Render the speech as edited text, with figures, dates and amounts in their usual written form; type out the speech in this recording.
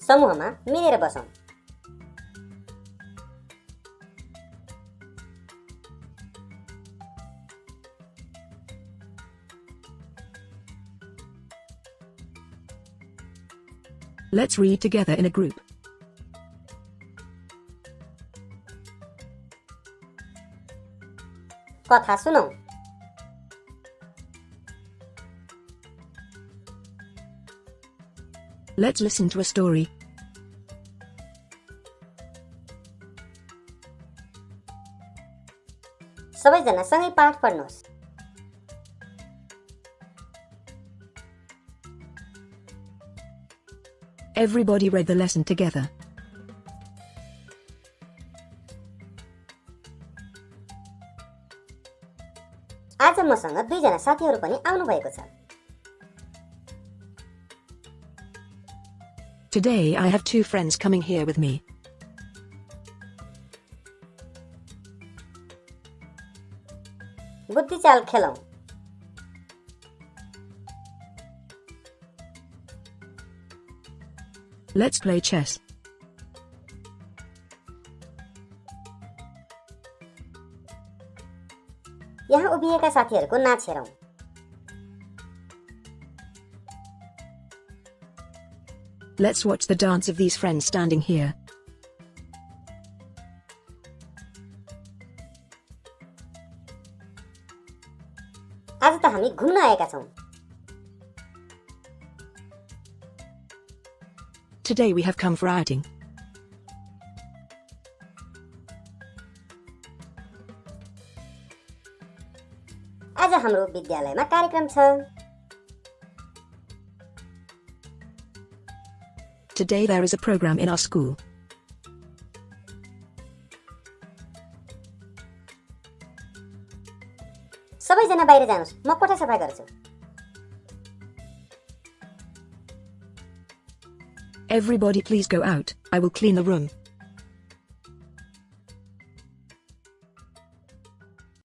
समूहमा मिलेर बसौं। Let's read together in a group. कथा सुनौं। Let's listen to a story. सबैजना सँगै पाठ पढ्नुहोस्। Everybody read the lesson together. आज मसँग 2 जना साथीहरू पनि आउनु भएको छ। Today I have 2 friends coming here with me. बुद्धिचाल खेलौं। Let's play chess. यहाँ उभिएका साथीहरूको नाच हेरौं। Let's watch the dance of these friends standing here. आज त हामी घुम्न आएका छौं। Today we have come for outing. आज हाम्रो विद्यालयमा कार्यक्रम छ। Today there is a program in our school. सबैजना बाहिर जानुस्, म कोठा सफा गर्छु। Everybody please go out, I will clean the room.